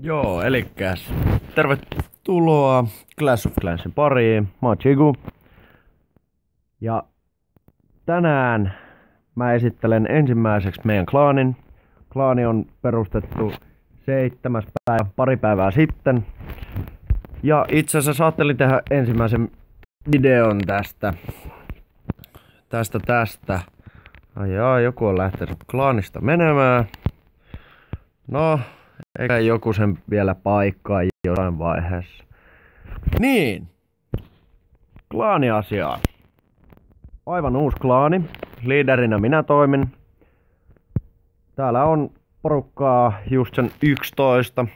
Joo, elikkäs tervetuloa Clash of Clansin pariin. Mä oon Chigu. Ja tänään mä esittelen ensimmäiseksi meidän klaanin. Klaani on perustettu 7. päivä, pari päivää sitten. Ja itse asiassa ajattelin tehdä ensimmäisen videon tästä. Ai joku on lähtenyt klaanista menemään. No, eikä joku sen vielä paikkaa jossain vaiheessa. Niin. Klaaniasiaa. Aivan uusi klaani. Liiderinä minä toimin. Täällä on porukkaa just sen 11.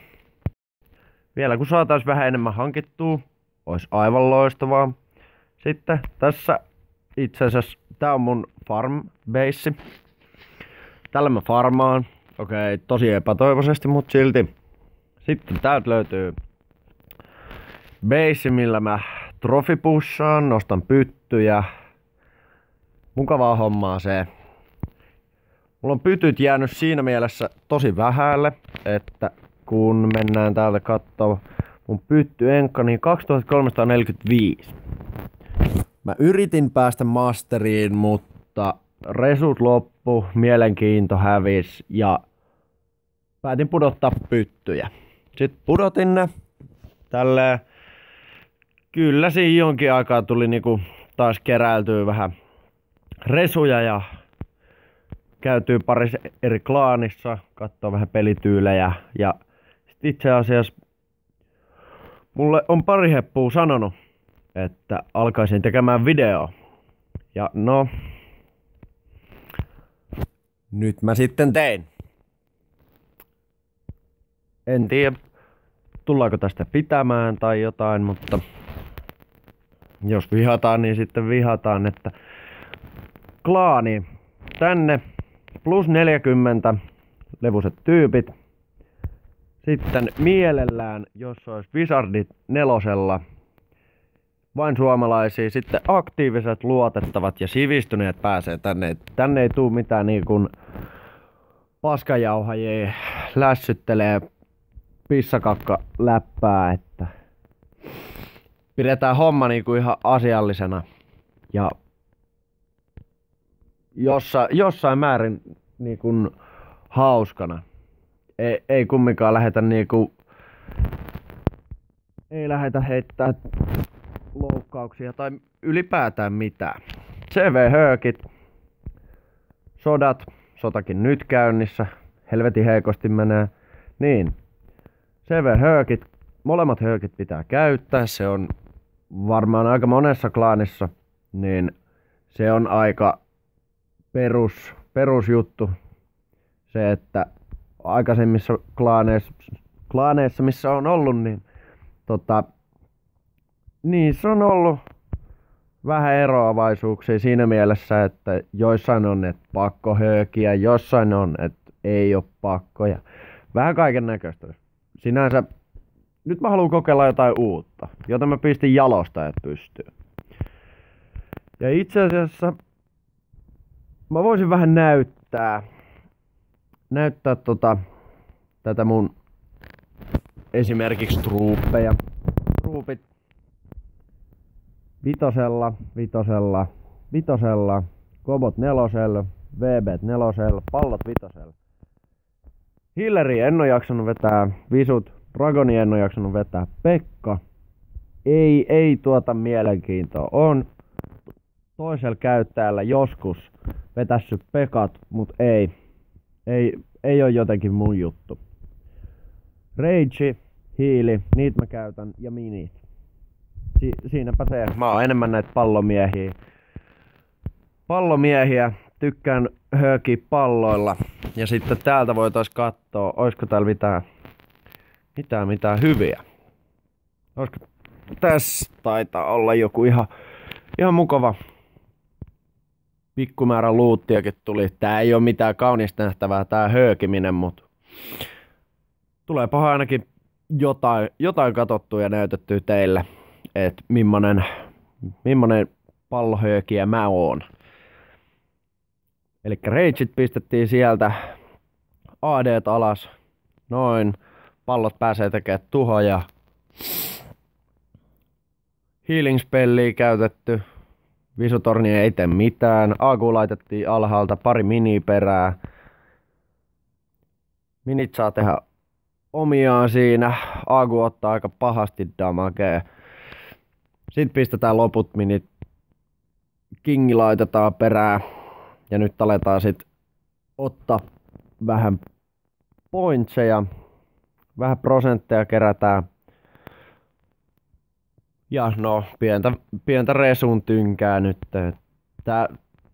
Vielä kun saatais vähän enemmän hankittua, ois aivan loistavaa. Sitten tässä itse asiassa tää on mun farm base. Tällä mä farmaan. Okei, tosi epätoivoisesti, mut silti. Sitten täältä löytyy base, millä mä trofipushaan, nostan pyttyjä. Mukavaa hommaa se. Mulla on pytyt jäänyt siinä mielessä tosi vähälle, että kun mennään täältä kattoo mun pyttyenkka, niin 2345. Mä yritin päästä masteriin, mutta resut loppu, mielenkiinto hävis ja päätin pudottaa pyttyjä. Sitten pudotin ne tälleen. Kyllä siinä jonkin aikaa tuli niinku taas keräiltyä vähän resuja ja käytyy parissa eri klaanissa, katsoo vähän pelityylejä ja sit itse asiassa mulle on pari heppua sanonut, että alkaisin tekemään videoa. Ja no, nyt mä sitten tein. En tiedä, tullaanko tästä pitämään tai jotain, mutta jos vihataan, niin sitten vihataan, että klaani tänne plus 40 levuiset tyypit. Sitten mielellään, jos olisi Wizardit 4, vain suomalaisia, sitten aktiiviset, luotettavat ja sivistyneet pääsee tänne. Tänne ei tuu mitään niin kuin paskajauhajia lässyttelee pissakakka läppää, että pidetään homma niin kuin ihan asiallisena ja jossain määrin niin kuin hauskana. Ei kumminkaan lähetä niinku, ei lähetä heittää loukkauksia tai ylipäätään mitään. CV-höökit, sotakin nyt käynnissä, helvetin heikosti menee. Niin, CV-höökit, molemmat höökit pitää käyttää, se on varmaan aika monessa klaanissa, niin se on aika perusjuttu. Se, että aikaisemmissa klaaneissa missä on ollut, niin niissä on ollut vähän eroavaisuuksia siinä mielessä, että joissain on, että pakko höökiä, jossain on, että ei ole pakko ja vähän kaiken näköistä. Sinänsä nyt mä haluan kokeilla jotain uutta, jota mä pistin jalostajat pystyyn. Ja itse asiassa mä voisin vähän näyttää tätä mun esimerkiksi truuppeja. Truupit vitosella, kobot 4, VBt 4, pallot 5. Hilleri en oo jaksanut vetää, visut, dragoni en oo jaksanut vetää, Pekka ei tuota mielenkiintoa. On toisella käyttäjällä joskus vetässy Pekat, mut ei oo jotenkin mun juttu. Rage, hiili, niitä mä käytän ja minit. Siinäpä se. Mä oon enemmän näitä pallomiehiä. Tykkään höökiä palloilla. Ja sitten täältä voitais kattoo, oisko täällä mitään hyviä. Oisko tässä taitaa olla joku ihan mukava pikkumäärä luuttiakin tuli. Tää ei oo mitään kaunista nähtävää tää höökiminen, mut tuleepahan ainakin jotain katsottua ja näytettyä teille, että millainen pallohöökiä mä oon. Elikkä rageit pistettiin sieltä, AD:t alas, noin, pallot pääsee tekemään tuhoja. Healing spelliä käytetty. Visutorni ei tee mitään. Agu laitettiin alhaalta, pari miniperää. Minit saa tehdä omiaan siinä. Agu ottaa aika pahasti damagea. Sitten pistetään loput minit. Kingi laitetaan perään. Ja nyt aletaan sit ottaa vähän pointseja. Vähän prosentteja kerätään. Ja no, pientä resun tynkää nyt.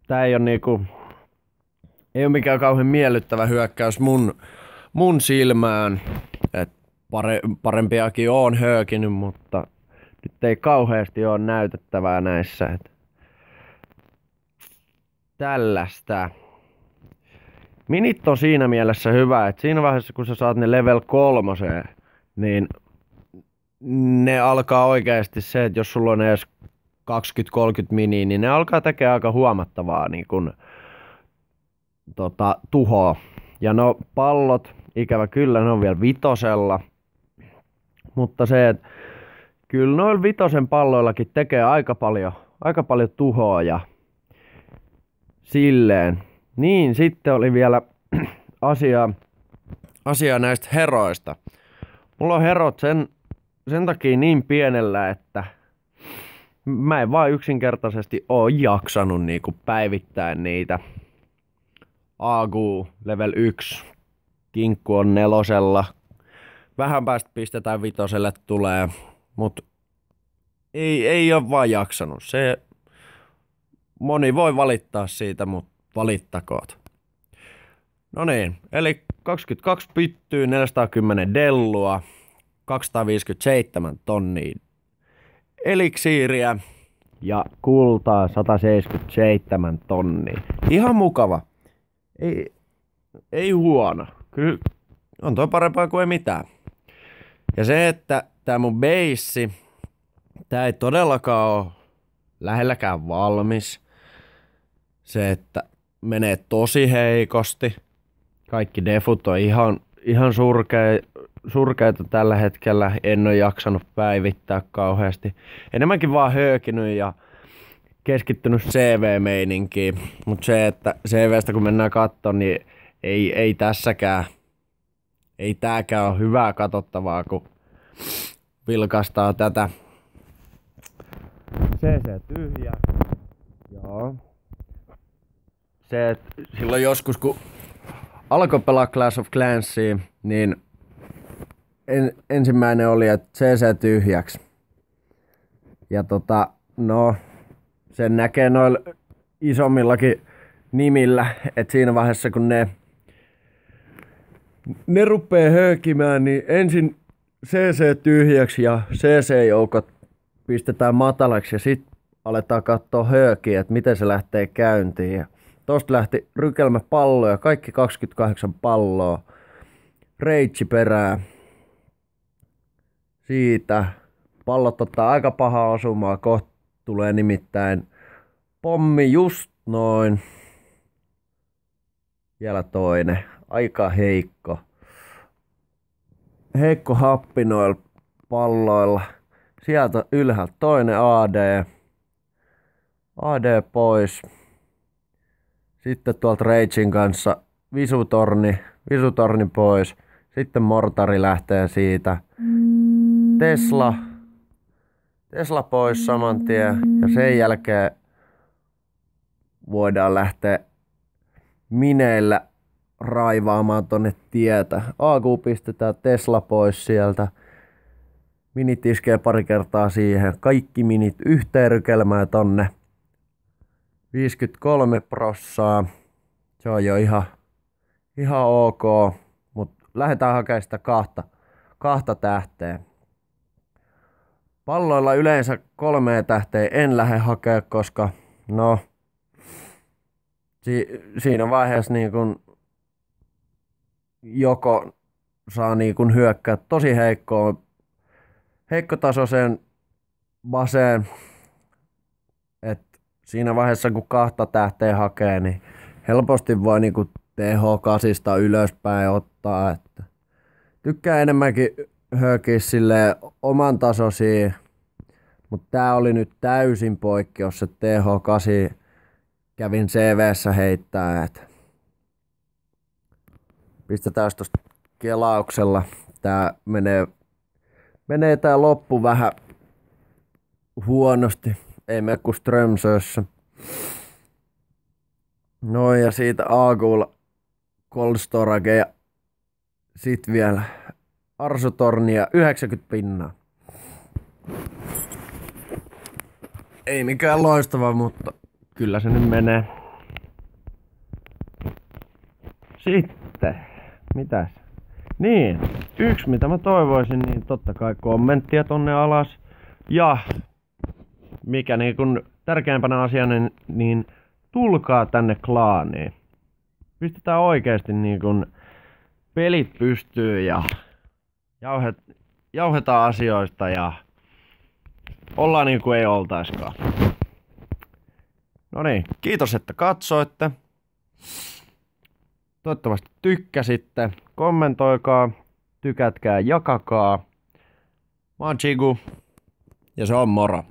Tää ei oo niinku... Ei oo mikään kauhean miellyttävä hyökkäys mun silmään. Et parempiakin oon höökinyt, mutta nyt ei kauheasti oo näytettävää näissä. Tällaista. Minit on siinä mielessä hyvä, että siinä vaiheessa kun sä saat ne level 3, niin ne alkaa oikeasti se, että jos sulla on edes 20-30 miniä, niin ne alkaa tekemään aika huomattavaa niin kun, tuhoa. Ja no pallot, ikävä kyllä, ne on vielä 5. Mutta se, että kyllä noilla 5 palloillakin tekee aika paljon tuhoa ja silleen. Niin, sitten oli vielä asia näistä heroista. Mulla on herot sen takia niin pienellä, että mä en vaan yksinkertaisesti oo jaksanut niinku päivittää niitä. Agu level 1, kinkku on 4. Vähän päästä pistetään 5 tulee, mut ei oo vaan jaksanut. Moni voi valittaa siitä, mut valittakoot. No niin, eli 22 pyttyä, 410 dellua, 257 tonnia eliksiiriä ja kultaa 177 tonnia. Ihan mukava. Ei huono. Kyllä on toi parempaa kuin ei mitään. Ja se, että tää mun beissi, tää ei todellakaan oo lähelläkään valmis. Se, että menee tosi heikosti. Kaikki defut on ihan surkeita tällä hetkellä. En ole jaksanut päivittää kauheasti. Enemmänkin vaan höökinyt ja keskittynyt CV-meininkiin. Mutta se, että CVstä kun mennään kattoon, niin ei tässäkään. Ei tääkään ole hyvää katsottavaa, kun vilkastaa tätä. CC tyhjä. Joo. Se, että silloin joskus kun alkoi pelaa Clash of Clansia, niin ensimmäinen oli, että CC tyhjäksi. Ja no, sen näkee noilla isommillakin nimillä, että siinä vaiheessa kun ne rupeaa höökimään, niin ensin CC tyhjäksi ja CC-joukot pistetään matalaksi ja sit aletaan katsoa höökiä, että miten se lähtee käyntiin. Ja tosta lähti rykelmä palloja, kaikki 28 palloa. Reitsi perää. Siitä pallot ottaa aika pahaa osumaa, kohta tulee nimittäin pommi just noin. Vielä toinen, aika heikko. Heikko happi noilla palloilla. Sieltä ylhäältä toinen AD. AD pois. Sitten tuolta Ragein kanssa visutorni pois. Sitten mortari lähtee siitä. Tesla pois saman tien. Ja sen jälkeen voidaan lähteä mineillä raivaamaan tonne tietä. AQ pistetään Tesla pois sieltä. Minit iskee pari kertaa siihen. Kaikki minit yhteen rykelmään tonne. 53%. Se on jo ihan ok. Mut lähdetään hakemaan sitä kahta tähteä. Palloilla yleensä 3 tähteä en lähde hakea, koska no siinä vaiheessa niin kun joko saa niin kun hyökkää tosi heikkotasoiseen baseen, että siinä vaiheessa kun 2 tähteä hakee, niin helposti voi niin kun TH8 ylöspäin ottaa, että Tykkään enemmänkin höökiä silleen oman tasoisia, mutta tää oli nyt täysin poikkeus, se TH8 kävin CV:ssä heittää, et pistetään tosta kelauksella. Tää menee tää loppu vähän huonosti, ei mene kuin Strömsössä. No ja siitä Aakulla Cold Storage ja sit vielä Arsotornia 90 pinnaa. Ei mikään loistava, mutta kyllä se nyt menee. Sitten, mitäs? Niin, yksi mitä mä toivoisin, niin totta kai kommenttia tonne alas. Ja mikä niin kun tärkeimpänä asiana, niin tulkaa tänne klaaniin. Pistetään oikeesti niin kun pelit pystyy ja jauhetaan asioista ja ollaan niin kuin ei oltaiskaan. No niin, kiitos että katsoitte. Toivottavasti tykkäsitte. Kommentoikaa, tykätkää, jakakaa. Mä oon Chigu ja se on moro.